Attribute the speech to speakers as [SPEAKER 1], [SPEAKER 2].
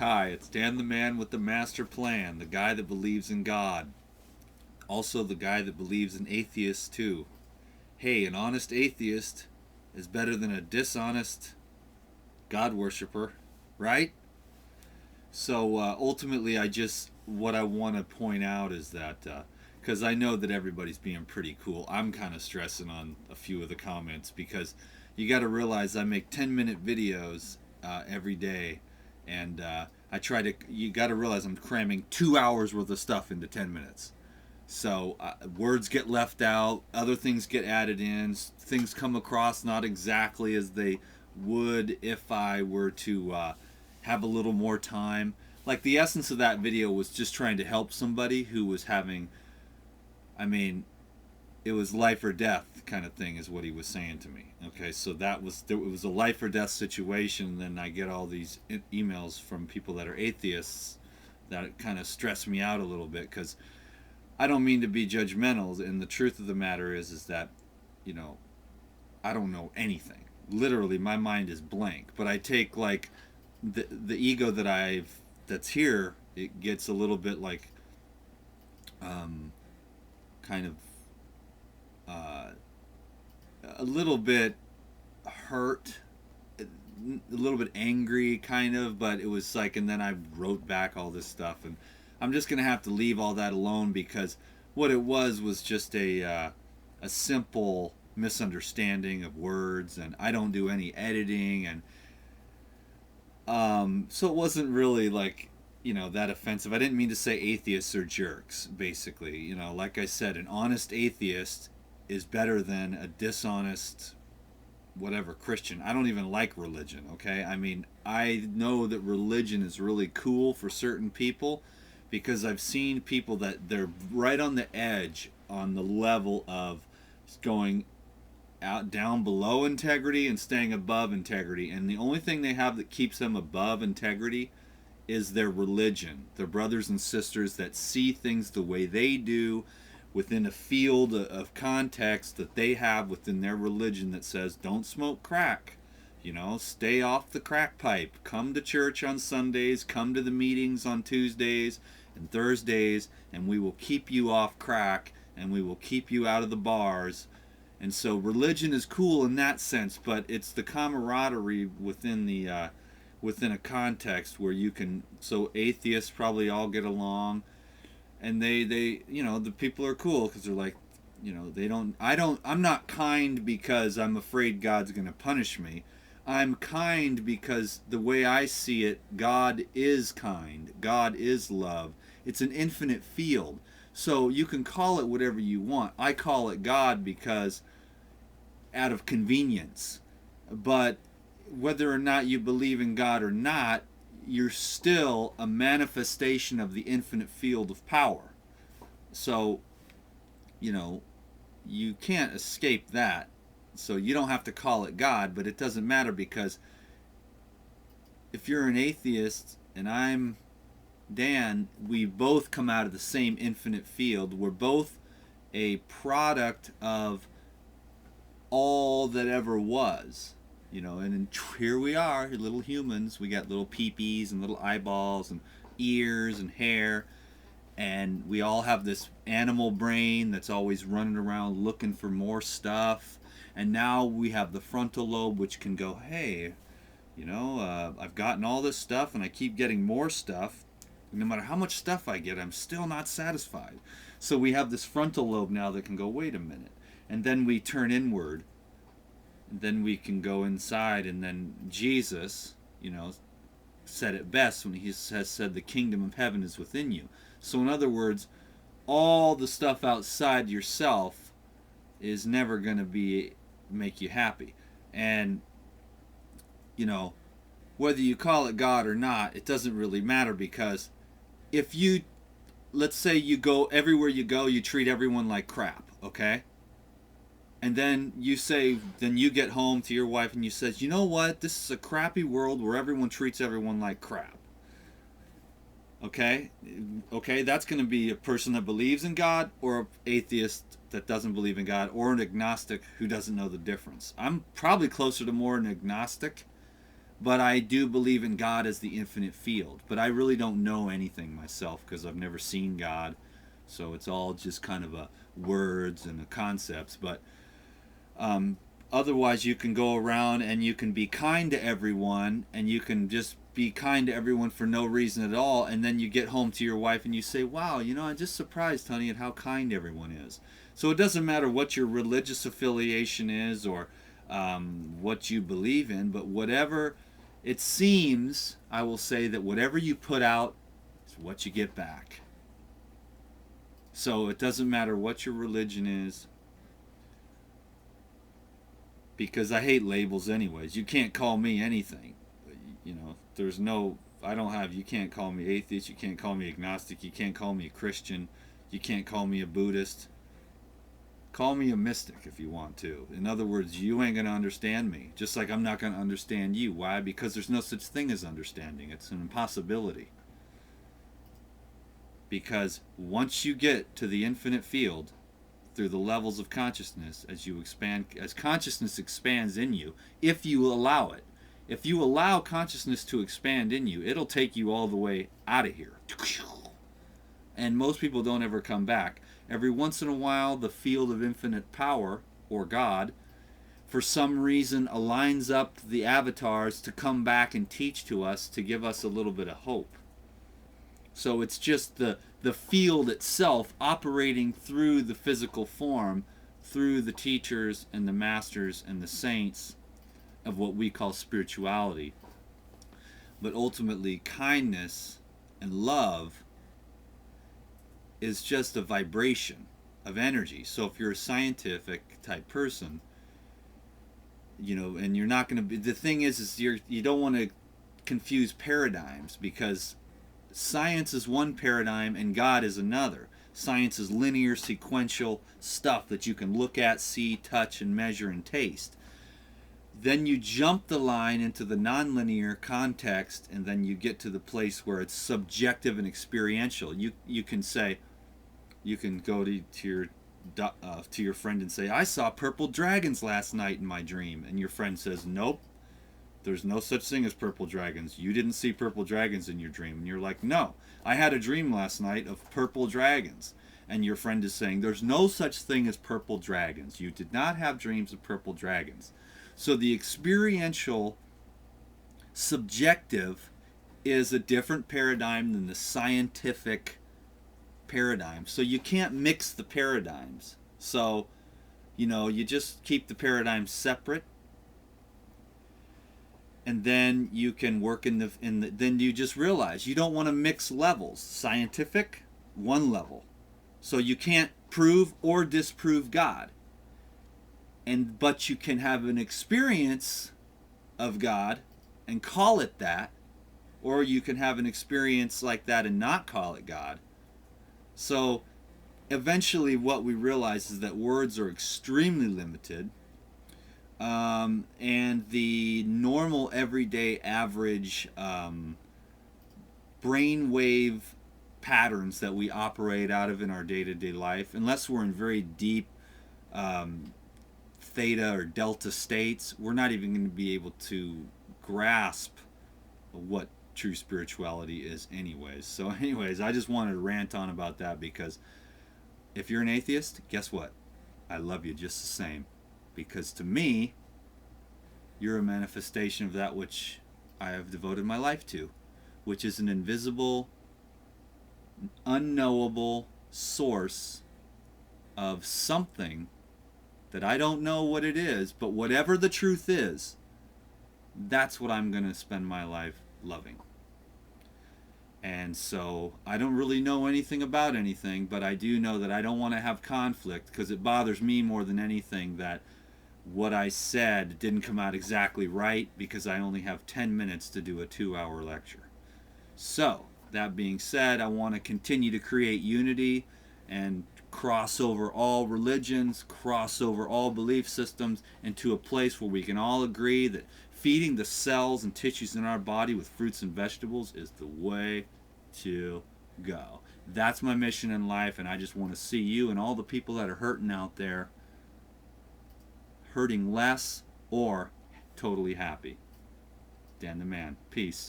[SPEAKER 1] Hi, it's Dan the man with the master plan, the guy that believes in God. Also, the guy that believes in atheists, too. Hey, an honest atheist is better than a dishonest God worshiper, right? So ultimately, what I want to point out is that, because I know that everybody's being pretty cool, I'm kind of stressing on a few of the comments because you got to realize I make 10-minute videos every day, and you got to realize I'm cramming 2 hours worth of stuff into 10 minutes. So words get left out, other things get added in, things come across not exactly as they would if I were to have a little more time. Like the essence of that video was just trying to help somebody who was having, I mean, it was life or death kind of thing is what he was saying to me. Okay, so it was a life or death situation. And then I get all these emails from people that are atheists that kind of stress me out a little bit because I don't mean to be judgmental, and the truth of the matter is that, you know, I don't know anything. Literally, my mind is blank. But I take like the ego that's here. It gets a little bit like, um, kind of uh, a little bit hurt, a little bit angry, kind of. But it was like, and then I wrote back all this stuff, and I'm just gonna have to leave all that alone because what it was just a simple misunderstanding of words, and I don't do any editing, and so it wasn't really like, that offensive. I didn't mean to say atheists are jerks. Basically, like I said, an honest atheist is better than a dishonest whatever Christian. I don't even like religion, okay? I mean, I know that religion is really cool for certain people because I've seen people that they're right on the edge on the level of going out down below integrity and staying above integrity, and the only thing they have that keeps them above integrity is their religion. Their brothers and sisters that see things the way they do within a field of context that they have within their religion that says don't smoke crack, stay off the crack pipe, come to church on Sundays, come to the meetings on Tuesdays and Thursdays, and we will keep you off crack and we will keep you out of the bars. And so religion is cool in that sense, but it's the camaraderie within a context where you can. So atheists probably all get along, and the people are cool because they're like, they don't. I'm not kind because I'm afraid God's going to punish me. I'm kind because the way I see it, God is kind. God is love. It's an infinite field. So you can call it whatever you want. I call it God because out of convenience. But whether or not you believe in God or not, you're still a manifestation of the infinite field of power. So, you know, you can't escape that. So you don't have to call it God, but it doesn't matter because if you're an atheist and I'm Dan, we both come out of the same infinite field. We're both a product of all that ever was, and here we are, little humans. We got little peepees and little eyeballs and ears and hair, and we all have this animal brain that's always running around looking for more stuff. And now we have the frontal lobe, which can go, hey, I've gotten all this stuff and I keep getting more stuff. No matter how much stuff I get, I'm still not satisfied. So we have this frontal lobe now that can go, wait a minute. And then we turn inward. And then we can go inside. And then Jesus, said it best when he has said the kingdom of heaven is within you. So in other words, all the stuff outside yourself is never going to make you happy. And, whether you call it God or not, it doesn't really matter because if you, let's say you go everywhere you go, you treat everyone like crap, okay? And then you get home to your wife and you says, you know what? This is a crappy world where everyone treats everyone like crap. Okay? Okay, that's going to be a person that believes in God or an atheist that doesn't believe in God or an agnostic who doesn't know the difference. I'm probably closer to more an agnostic, But I do believe in God as the infinite field. But I really don't know anything myself because I've never seen God. So it's all just kind of a words and a concepts. But um, otherwise, you can go around and you can be kind to everyone, and you can just be kind to everyone for no reason at all. And then you get home to your wife and you say, "Wow, I'm just surprised, honey, at how kind everyone is." So it doesn't matter what your religious affiliation is or what you believe in, but whatever it seems, I will say that whatever you put out is what you get back. So it doesn't matter what your religion is, because I hate labels anyways. You can't call me anything. There's no, I don't have, you can't call me atheist, you can't call me agnostic, you can't call me a Christian, you can't call me a Buddhist. Call me a mystic if you want to. In other words, you ain't going to understand me, just like I'm not going to understand you. Why? Because there's no such thing as understanding. It's an impossibility. Because once you get to the infinite field, through the levels of consciousness, as you expand, as consciousness expands in you, if you allow it, if you allow consciousness to expand in you, it'll take you all the way out of here. And most people don't ever come back. Every once in a while, the field of infinite power, or God, for some reason aligns up the avatars to come back and teach to us, to give us a little bit of hope. So it's just the field itself operating through the physical form, through the teachers and the masters and the saints of what we call spirituality. But ultimately, kindness and love is just a vibration of energy. So if you're a scientific type person, and you're not going to be, the thing is you don't want to confuse paradigms, because science is one paradigm and God is another. Science is linear, sequential stuff that you can look at, see, touch, and measure and taste. Then you jump the line into the nonlinear context, and then you get to the place where it's subjective and experiential. You can say, you can go to your friend and say, "I saw purple dragons last night in my dream," and your friend says, "Nope, there's no such thing as purple dragons. You didn't see purple dragons in your dream." And you're like, "No, I had a dream last night of purple dragons." And your friend is saying, "There's no such thing as purple dragons. You did not have dreams of purple dragons." So the experiential, subjective, is a different paradigm than the scientific paradigm. So you can't mix the paradigms. So, you just keep the paradigms separate, and then you can work in the then you just realize you don't want to mix levels. Scientific, one level. So you can't prove or disprove God. But you can have an experience of God and call it that, or you can have an experience like that and not call it God. So eventually what we realize is that words are extremely limited, and the normal, everyday, average brainwave patterns that we operate out of in our day-to-day life, unless we're in very deep theta or delta states, we're not even going to be able to grasp what true spirituality is anyways. So anyways, I just wanted to rant on about that, because if you're an atheist, guess what? I love you just the same, because to me, you're a manifestation of that which I have devoted my life to, which is an invisible, unknowable source of something that I don't know what it is, but whatever the truth is, that's what I'm going to spend my life loving. And so I don't really know anything about anything, but I do know that I don't want to have conflict, because it bothers me more than anything that what I said didn't come out exactly right, because I only have 10 minutes to do a 2-hour lecture. So, that being said, I want to continue to create unity and cross over all religions, cross over all belief systems into a place where we can all agree that feeding the cells and tissues in our body with fruits and vegetables is the way to go. That's my mission in life, and I just want to see you and all the people that are hurting out there hurting less or totally happy. Dan the Man. Peace.